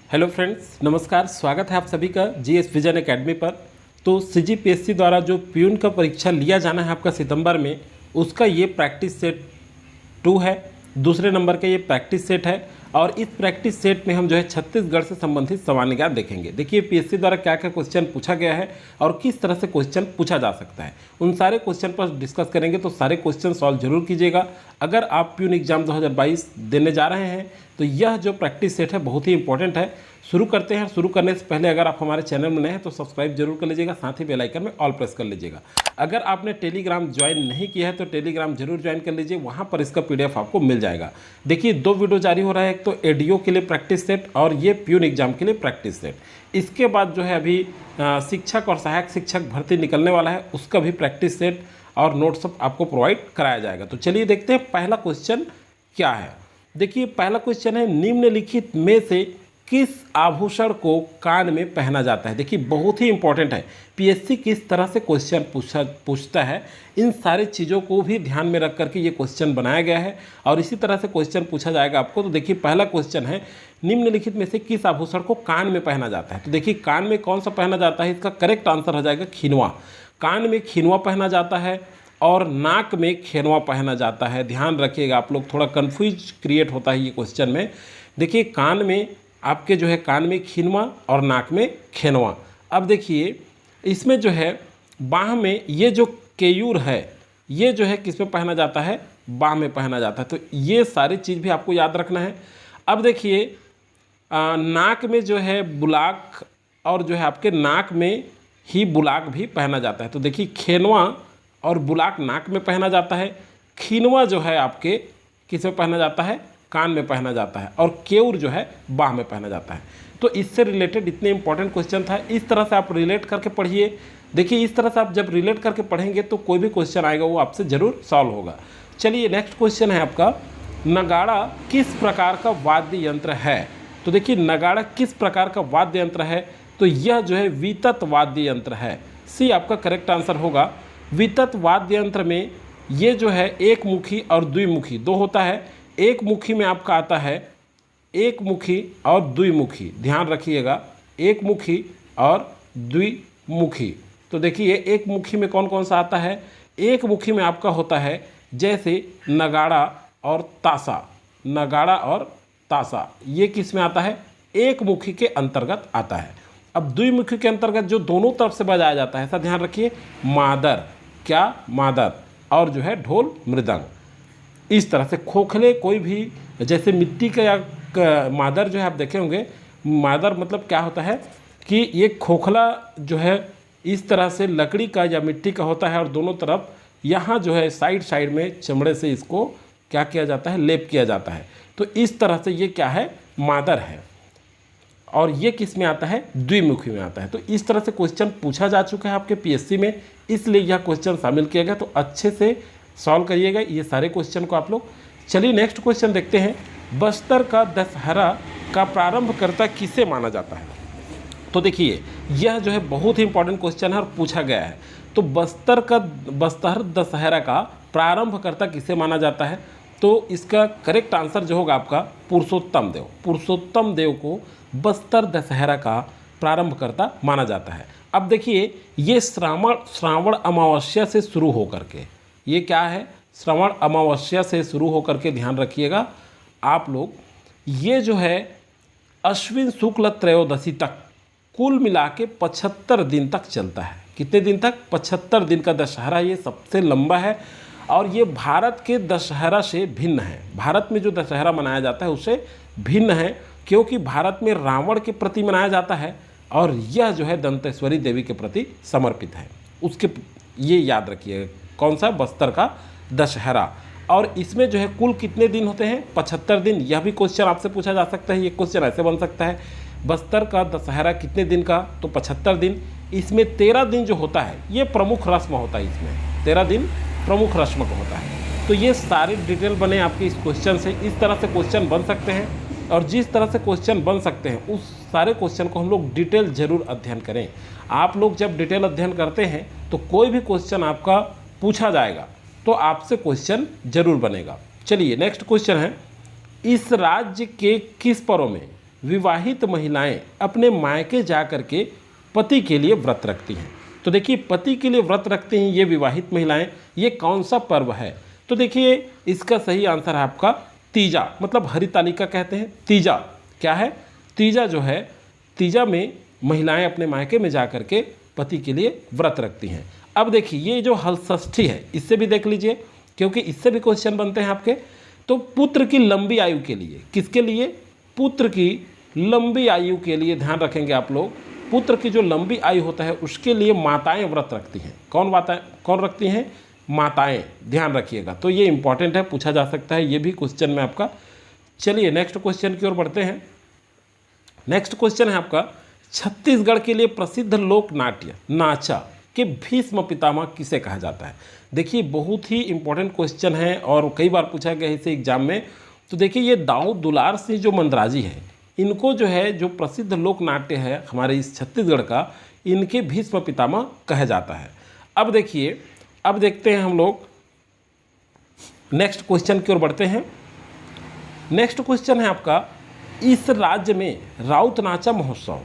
Hello friends, नमस्कार। स्वागत है आप सभी का जीएस विजन एकेडमी पर। तो सीजीपीएससी द्वारा जो प्यून का परीक्षा लिया जाना है आपका सितंबर में, उसका ये प्रैक्टिस सेट 2 है। दूसरे नंबर का ये प्रैक्टिस सेट है और इस प्रैक्टिस सेट में हम जो है छत्तीसगढ़ से संबंधित सवाल ज्ञान देखेंगे। देखिए पीएससी द्वारा क्या क्या क्वेश्चन पूछा गया है और किस तरह से क्वेश्चन पूछा जा सकता है, उन सारे क्वेश्चन पर डिस्कस करेंगे। तो सारे क्वेश्चन सॉल्व जरूर कीजिएगा। अगर आप प्यून एग्जाम 2022 देने जा रहे हैं तो यह जो प्रैक्टिस सेट है बहुत ही इंपॉर्टेंट है। शुरू करते हैं। शुरू करने से पहले अगर आप हमारे चैनल में नए हैं तो सब्सक्राइब जरूर कर लीजिएगा, साथ ही बेल आइकन में ऑल प्रेस कर लीजिएगा। अगर आपने टेलीग्राम ज्वाइन नहीं किया है तो टेलीग्राम जरूर ज्वाइन कर लीजिए, वहाँ पर इसका PDF आपको मिल जाएगा। देखिए 2 वीडियो जारी हो रहा है, एक तो एडीओ के लिए प्रैक्टिस सेट और ये प्यून एग्जाम के लिए प्रैक्टिस सेट। इसके बाद जो है अभी शिक्षक और सहायक शिक्षक भर्ती निकलने वाला है, उसका भी प्रैक्टिस सेट और नोट्स आपको प्रोवाइड कराया जाएगा। तो चलिए देखते हैं पहला क्वेश्चन क्या है। देखिए पहला क्वेश्चन है, निम्नलिखित में से किस आभूषण को कान में पहना जाता है। देखिए बहुत ही इंपॉर्टेंट है, पीएससी किस तरह से क्वेश्चन पूछता है, इन सारी चीज़ों को भी ध्यान में रख करके ये क्वेश्चन बनाया गया है और इसी तरह से क्वेश्चन पूछा जाएगा आपको। तो देखिए पहला क्वेश्चन है, निम्नलिखित में से किस आभूषण को कान में पहना जाता है। तो देखिए कान में कौन सा पहना जाता है, इसका करेक्ट आंसर हो जाएगा खिनवा। कान में खिनवा पहना जाता है और नाक में खेनवा पहना जाता है। ध्यान रखिएगा, आप लोग थोड़ा कन्फ्यूज क्रिएट होता है ये क्वेश्चन में। देखिए कान में आपके जो है कान में खिनवा और नाक में खेनवा। अब देखिए इसमें जो है बाह में ये जो केयूर है, ये जो है किस में पहना जाता है, बाह में पहना जाता है। तो ये सारी चीज़ भी आपको याद रखना है। अब देखिए नाक में जो है बुलाक और जो है आपके नाक में ही बुलाक भी पहना जाता है। तो देखिए खेनवा और बुलाक नाक में पहना जाता है, खिनवा जो है आपके किस में पहना जाता है, कान में पहना जाता है, और केऊर जो है बाह में पहना जाता है। तो इससे रिलेटेड इतने इंपॉर्टेंट क्वेश्चन था, इस तरह से आप रिलेट करके पढ़िए। देखिए इस तरह से आप जब रिलेट करके पढ़ेंगे तो कोई भी क्वेश्चन आएगा वो आपसे ज़रूर सॉल्व होगा। चलिए नेक्स्ट क्वेश्चन है आपका, नगाड़ा किस प्रकार का वाद्य यंत्र है। तो देखिए नगाड़ा किस प्रकार का वाद्य यंत्र है, तो यह जो है वितत वाद्य यंत्र है। सी आपका करेक्ट आंसर होगा। वितत वाद्य यंत्र में ये जो है एक मुखी और द्विमुखी दो होता है। एक मुखी में आपका आता है एक मुखी और द्विमुखी, ध्यान रखिएगा, एक मुखी और द्विमुखी। तो देखिए एक मुखी में कौन कौन सा आता है, एक मुखी में आपका होता है जैसे नगाड़ा और ताशा। नगाड़ा और ताशा ये किस में आता है, एक मुखी के अंतर्गत आता है। अब द्विमुखी के अंतर्गत जो दोनों तरफ से बजाया जाता है, ऐसा ध्यान रखिए, मादर, क्या मादर, और जो है ढोल मृदंग। इस तरह से खोखले कोई भी जैसे मिट्टी का या मादर जो है आप देखे होंगे, मादर मतलब क्या होता है कि ये खोखला जो है इस तरह से लकड़ी का या मिट्टी का होता है और दोनों तरफ यहाँ जो है साइड साइड में चमड़े से इसको क्या किया जाता है, लेप किया जाता है। तो इस तरह से ये क्या है, मादर है। और ये किस में आता है, द्विमुखी में आता है। तो इस तरह से क्वेश्चन पूछा जा चुका है आपके पीएससी में, इसलिए यह क्वेश्चन शामिल किया गया। तो अच्छे से सॉल्व करिएगा ये सारे क्वेश्चन को आप लोग। चलिए नेक्स्ट क्वेश्चन देखते हैं, बस्तर का दशहरा का प्रारंभकर्ता किसे माना जाता है। तो देखिए यह जो है बहुत ही इंपॉर्टेंट क्वेश्चन है और पूछा गया है। तो बस्तर दशहरा का प्रारंभकर्ता किसे माना जाता है, तो इसका करेक्ट आंसर जो होगा आपका पुरुषोत्तम देव। पुरुषोत्तम देव को बस्तर दशहरा का प्रारंभकर्ता माना जाता है। अब देखिए ये श्रावण अमावस्या से शुरू होकर के, ये क्या है, श्रवण अमावस्या से शुरू होकर के, ध्यान रखिएगा आप लोग, ये जो है अश्विन शुक्ल त्रयोदशी तक कुल मिला के 75 दिन तक चलता है। कितने दिन तक, 75 दिन का दशहरा ये सबसे लंबा है और ये भारत के दशहरा से भिन्न है। भारत में जो दशहरा मनाया जाता है उससे भिन्न है, क्योंकि भारत में रावण के प्रति मनाया जाता है और यह जो है दंतेश्वरी देवी के प्रति समर्पित है। उसके ये याद रखिएगा कौन सा, बस्तर का दशहरा। और इसमें जो है कुल कितने दिन होते हैं, 75 दिन। यह भी क्वेश्चन आपसे पूछा जा सकता है। ये क्वेश्चन ऐसे बन सकता है, बस्तर का दशहरा कितने दिन का, तो 75 दिन। इसमें 13 दिन जो होता है ये प्रमुख रस्म होता है, इसमें 13 दिन प्रमुख रस्म का होता है। तो ये सारे डिटेल बने आपके इस क्वेश्चन से। इस तरह से क्वेश्चन बन सकते हैं और जिस तरह से क्वेश्चन बन सकते हैं उस सारे क्वेश्चन को हम लोग डिटेल जरूर अध्ययन करें। आप लोग जब डिटेल अध्ययन करते हैं तो कोई भी क्वेश्चन आपका पूछा जाएगा तो आपसे क्वेश्चन जरूर बनेगा। चलिए नेक्स्ट क्वेश्चन है, इस राज्य के किस पर्व में विवाहित महिलाएं अपने मायके जा कर के पति के लिए व्रत रखती हैं। तो देखिए पति के लिए व्रत रखती हैं ये विवाहित महिलाएं, ये कौन सा पर्व है? तो देखिए इसका सही आंसर है आपका तीजा, मतलब हरितालिका कहते हैं। तीजा क्या है? तीजा जो है, तीजा में महिलाएं अपने मायके में जा कर के पति के लिए व्रत रखती हैं। अब देखिए ये जो हलषष्ठी है इससे भी देख लीजिए, क्योंकि इससे भी क्वेश्चन बनते हैं आपके। तो पुत्र की लंबी आयु के लिए, किसके लिए? पुत्र की लंबी आयु के लिए ध्यान रखेंगे आप लोग। पुत्र की जो लंबी आयु होता है उसके लिए माताएं व्रत रखती हैं। कौन रखती हैं? माताएं, ध्यान रखिएगा। तो ये इंपॉर्टेंट है, पूछा जा सकता है ये भी क्वेश्चन में आपका। चलिए नेक्स्ट क्वेश्चन की ओर बढ़ते हैं। नेक्स्ट क्वेश्चन है आपका, छत्तीसगढ़ के लिए प्रसिद्ध लोक नाट्य नाचा के भीष्म पितामह किसे कहा जाता है? देखिए बहुत ही इंपॉर्टेंट क्वेश्चन है और कई बार पूछा गया है इसे एग्जाम में। तो देखिए ये दाऊ दुलार सिंह जो मंदराजी है, इनको जो है जो प्रसिद्ध लोक नाट्य है हमारे इस छत्तीसगढ़ का, इनके भीष्म पितामह कहा जाता है। अब देखिए, अब देखते हैं हम लोग नेक्स्ट क्वेश्चन की ओर बढ़ते हैं। नेक्स्ट क्वेश्चन है आपका, इस राज्य में राउत नाचा महोत्सव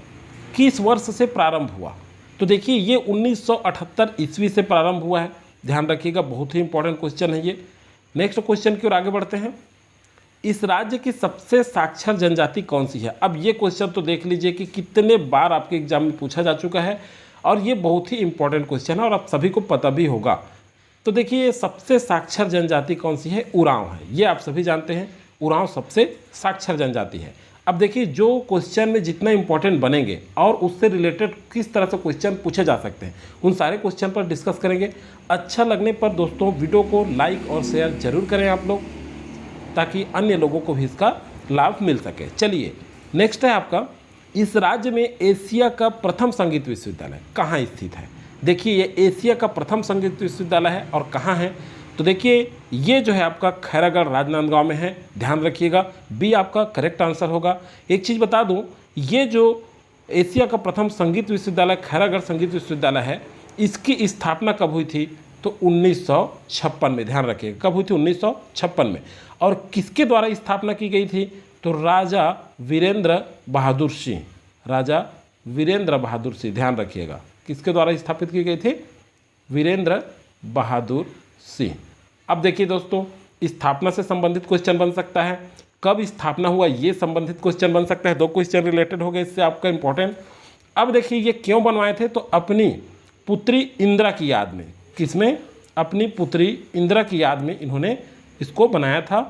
किस वर्ष से प्रारंभ हुआ? तो देखिए ये 1978 ईस्वी से प्रारंभ हुआ है, ध्यान रखिएगा, बहुत ही इंपॉर्टेंट क्वेश्चन है ये। नेक्स्ट क्वेश्चन की ओर आगे बढ़ते हैं। इस राज्य की सबसे साक्षर जनजाति कौन सी है? अब ये क्वेश्चन तो देख लीजिए कि कितने बार आपके एग्जाम में पूछा जा चुका है और ये बहुत ही इंपॉर्टेंट क्वेश्चन है और आप सभी को पता भी होगा। तो देखिए सबसे साक्षर जनजाति कौन सी है? उरांव है, ये आप सभी जानते हैं, उरांव सबसे साक्षर जनजाति है। अब देखिए जो क्वेश्चन में जितना इंपॉर्टेंट बनेंगे और उससे रिलेटेड किस तरह से क्वेश्चन पूछे जा सकते हैं, उन सारे क्वेश्चन पर डिस्कस करेंगे। अच्छा लगने पर दोस्तों वीडियो को लाइक और शेयर जरूर करें आप लोग, ताकि अन्य लोगों को भी इसका लाभ मिल सके। चलिए नेक्स्ट है आपका, इस राज्य में एशिया का प्रथम संगीत विश्वविद्यालय कहाँ स्थित है? देखिए ये एशिया का प्रथम संगीत विश्वविद्यालय है और कहाँ है? तो देखिए ये जो है आपका खैरागढ़ राजनांदगांव में है, ध्यान रखिएगा, बी आपका करेक्ट आंसर होगा। एक चीज़ बता दूं, ये जो एशिया का प्रथम संगीत विश्वविद्यालय खैरागढ़ संगीत विश्वविद्यालय है, इसकी स्थापना कब हुई थी? तो 1956 में, ध्यान रखिएगा, कब हुई थी? 1956 में। और किसके द्वारा स्थापना की गई थी? तो राजा वीरेंद्र बहादुर सिंह, राजा वीरेंद्र बहादुर सिंह, ध्यान रखिएगा, किसके द्वारा स्थापित की गई थी? वीरेंद्र बहादुर सिंह। अब देखिए दोस्तों, स्थापना से संबंधित क्वेश्चन बन सकता है, कब स्थापना हुआ ये संबंधित क्वेश्चन बन सकता है। दो क्वेश्चन रिलेटेड हो गए इससे आपका इंपॉर्टेंट। अब देखिए ये क्यों बनवाए थे? तो अपनी पुत्री इंदिरा की याद में, किसमें? अपनी पुत्री इंदिरा की याद में इन्होंने इसको बनाया था।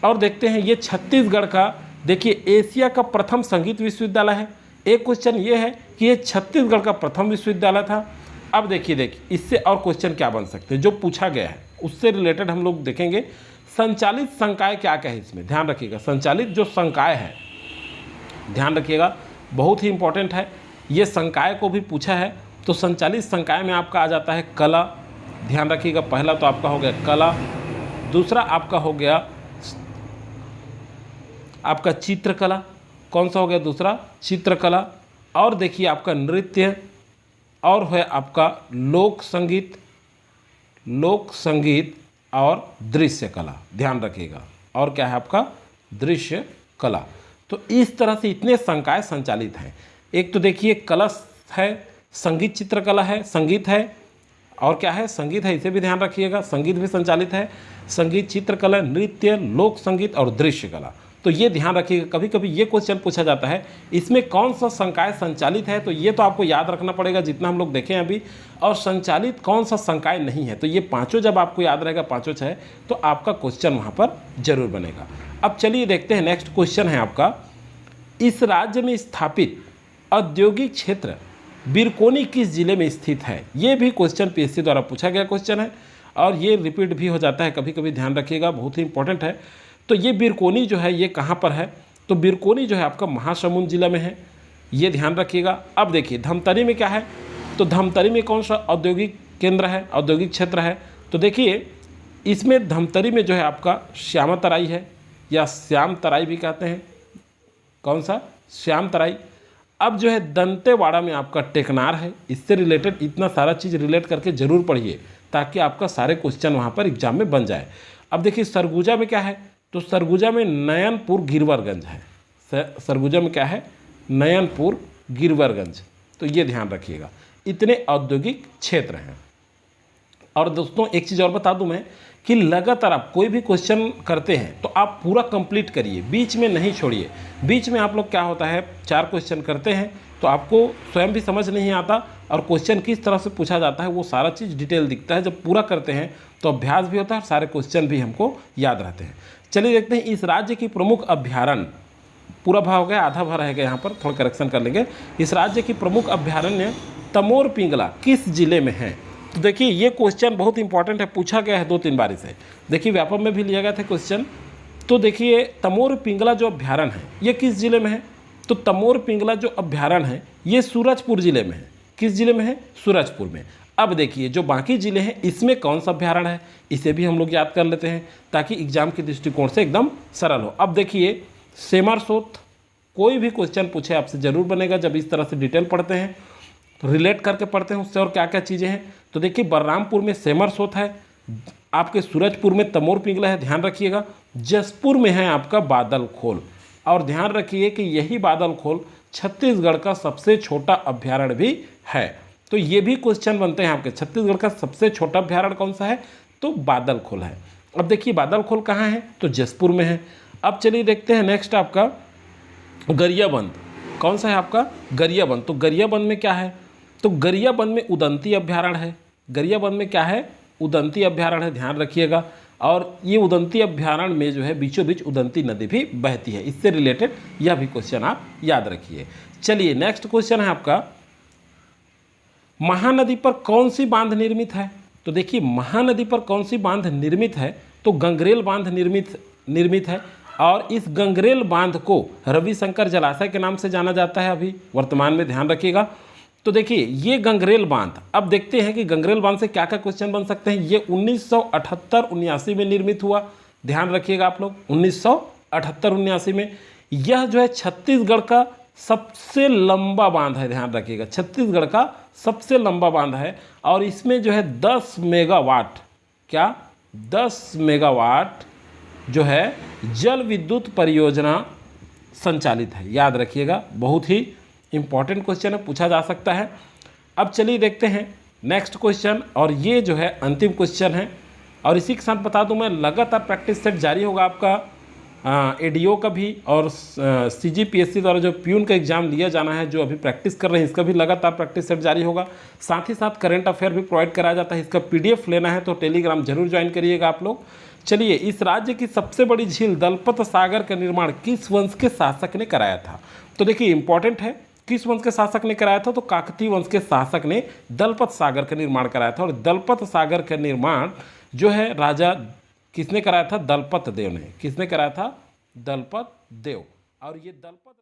और देखते हैं ये छत्तीसगढ़ का, देखिए एशिया का प्रथम संगीत विश्वविद्यालय है। एक क्वेश्चन ये है कि ये छत्तीसगढ़ का प्रथम विश्वविद्यालय था। अब देखिए इससे और क्वेश्चन क्या बन सकते हैं जो पूछा गया है, उससे रिलेटेड हम लोग देखेंगे। संचालित संकाय क्या क्या है इसमें? ध्यान रखिएगा, संचालित जो संकाय है, ध्यान रखिएगा, बहुत ही इंपॉर्टेंट है। ये संकाय को भी पूछा है। तो संचालित संकाय में आपका आ जाता है कला, ध्यान रखिएगा, पहला तो आपका हो गया कला, दूसरा आपका हो गया आपका चित्रकला, कौन सा हो गया दूसरा? चित्रकला। और देखिए आपका नृत्य, और है आपका लोक संगीत, लोक संगीत और दृश्य कला, ध्यान रखिएगा, और क्या है आपका? दृश्य कला। तो इस तरह से इतने संकाय संचालित हैं। एक तो देखिए कलश है, संगीत चित्रकला है, संगीत है, और क्या है? संगीत है, इसे भी ध्यान रखिएगा, संगीत भी संचालित है, संगीत चित्रकला, नृत्य, लोक संगीत और दृश्य कला। तो ये ध्यान रखिएगा, कभी कभी ये क्वेश्चन पूछा जाता है इसमें कौन सा संकाय संचालित है, तो ये तो आपको याद रखना पड़ेगा जितना हम लोग देखें अभी, और संचालित कौन सा संकाय नहीं है। तो ये पांचों जब आपको याद रहेगा, पांचों छः, तो आपका क्वेश्चन वहाँ पर जरूर बनेगा। अब चलिए देखते हैं नेक्स्ट क्वेश्चन है आपका, इस राज्य में स्थापित औद्योगिक क्षेत्र बिरकोनी किस जिले में स्थित है? ये भी क्वेश्चन पीएससी द्वारा पूछा गया क्वेश्चन है और ये रिपीट भी हो जाता है कभी कभी, ध्यान रखिएगा, बहुत ही इंपॉर्टेंट है। तो ये बिरकोनी जो है ये कहाँ पर है? तो बिरकोनी जो है आपका महासमुंद जिला में है, ये ध्यान रखिएगा। अब देखिए धमतरी में क्या है? तो धमतरी में कौन सा औद्योगिक केंद्र है, औद्योगिक क्षेत्र है? तो देखिए इसमें धमतरी में जो है आपका श्यामा तराई है, या श्याम तराई भी कहते हैं, कौन सा? श्याम तराई। अब जो है दंतेवाड़ा में आपका टेकनार है। इससे रिलेटेड इतना सारा चीज़ रिलेट करके जरूर पढ़िए ताकि आपका सारे क्वेश्चन वहाँ पर एग्जाम में बन जाए। अब देखिए सरगुजा में क्या है? तो सरगुजा में नयनपुर गिरवरगंज है, सरगुजा में क्या है, नयनपुर, गिरवरगंज। तो ये ध्यान रखिएगा, इतने औद्योगिक क्षेत्र हैं। और दोस्तों एक चीज़ और बता दूं मैं कि लगातार आप कोई भी क्वेश्चन करते हैं तो आप पूरा कंप्लीट करिए, बीच में नहीं छोड़िए। बीच में आप लोग क्या होता है, 4 क्वेश्चन करते हैं तो आपको स्वयं भी समझ नहीं आता और क्वेश्चन किस तरह से पूछा जाता है वो सारा चीज़ डिटेल दिखता है। जब पूरा करते हैं तो अभ्यास भी होता है और सारे क्वेश्चन भी हमको याद रहते हैं। चलिए देखते हैं, इस राज्य की प्रमुख अभ्यारण्य, पूरा भाग हो गया, आधा भाग रहेगा, यहाँ पर थोड़ा करेक्शन कर लेंगे। इस राज्य की प्रमुख अभ्यारण्य तमोर पिंगला किस जिले में है? तो देखिए ये क्वेश्चन बहुत इंपॉर्टेंट है, पूछा गया है 2-3 बार इसे। देखिए व्यापम में भी लिया गया था क्वेश्चन। तो देखिए तमोर पिंगला जो अभ्यारण्य है ये किस जिले में है? तो तमोर पिंगला जो अभ्यारण्य है ये सूरजपुर जिले में है। किस जिले में है? सूरजपुर में। अब देखिए जो बाकी जिले हैं इसमें कौन सा अभ्यारण्य है, इसे भी हम लोग याद कर लेते हैं ताकि एग्जाम के दृष्टिकोण से एकदम सरल हो। अब देखिए सेमरसोत, कोई भी क्वेश्चन पूछे आपसे जरूर बनेगा जब इस तरह से डिटेल पढ़ते हैं, रिलेट करके पढ़ते हैं उससे और क्या क्या चीज़ें हैं। तो देखिए बलरामपुर में सेमरसोत है, आपके सूरजपुर में तमोर पिंगला है, ध्यान रखिएगा। जसपुर में है आपका बादल खोल, और ध्यान रखिए कि यही बादल खोल छत्तीसगढ़ का सबसे छोटा अभ्यारण्य भी है। तो ये भी क्वेश्चन बनते हैं आपके, छत्तीसगढ़ का सबसे छोटा अभ्यारण्य कौन सा है? तो बादल खोल है। अब देखिए बादल खोल कहाँ है? तो जसपुर में है। अब चलिए देखते हैं नेक्स्ट आपका गरियाबंद, कौन सा है आपका? गरियाबंद। तो गरियाबंद में क्या है? तो गरियाबंद में उदंती अभ्यारण्य है। गरियाबंद में क्या है? उदंती अभ्यारण्य है, ध्यान रखिएगा। और ये उदंती अभ्यारण्य में जो है बीचों बीच उदंती नदी भी बहती है, इससे रिलेटेड यह भी क्वेश्चन आप याद रखिए। चलिए नेक्स्ट क्वेश्चन है आपका, महानदी पर कौन सी बांध निर्मित है? तो देखिए महानदी पर कौन सी बांध निर्मित है? तो गंगरेल बांध निर्मित है। और इस गंगरेल बांध को रविशंकर जलाशय के नाम से जाना जाता है अभी वर्तमान में, ध्यान रखिएगा। तो देखिए ये गंगरेल बांध, अब देखते हैं कि गंगरेल बांध से क्या क्या क्वेश्चन बन सकते हैं। ये 1978-79 में निर्मित हुआ, ध्यान रखिएगा आप लोग, 1978-79 में। यह जो है छत्तीसगढ़ का सबसे लंबा बांध है, ध्यान रखिएगा, छत्तीसगढ़ का सबसे लंबा बांध है। और इसमें जो है 10 मेगावाट, क्या 10 मेगावाट जो है जल विद्युत परियोजना संचालित है, याद रखिएगा। बहुत ही इंपॉर्टेंट क्वेश्चन है, पूछा जा सकता है। अब चलिए देखते हैं नेक्स्ट क्वेश्चन, और ये जो है अंतिम क्वेश्चन है। और इसी के साथ बता दूं मैं, लगातार प्रैक्टिस सेट जारी होगा आपका एडीओ का भी, और सीजीपीएससी द्वारा जो प्यून का एग्जाम लिया जाना है, जो अभी प्रैक्टिस कर रहे हैं, इसका भी लगातार प्रैक्टिस सेट जारी होगा। साथ ही साथ करंट अफेयर भी प्रोवाइड कराया जाता है। इसका पीडीएफ लेना है तो टेलीग्राम जरूर ज्वाइन करिएगा आप लोग। चलिए, इस राज्य की सबसे बड़ी झील दलपत सागर का निर्माण किस वंश के शासक ने कराया था? तो देखिए इंपॉर्टेंट है, किस वंश के शासक ने कराया था? तो काकतीय वंश के शासक ने दलपत सागर का निर्माण कराया था। और दलपत सागर का निर्माण जो है राजा किसने कराया था? दलपत देव ने। किसने कराया था? दलपत देव। और ये दलपत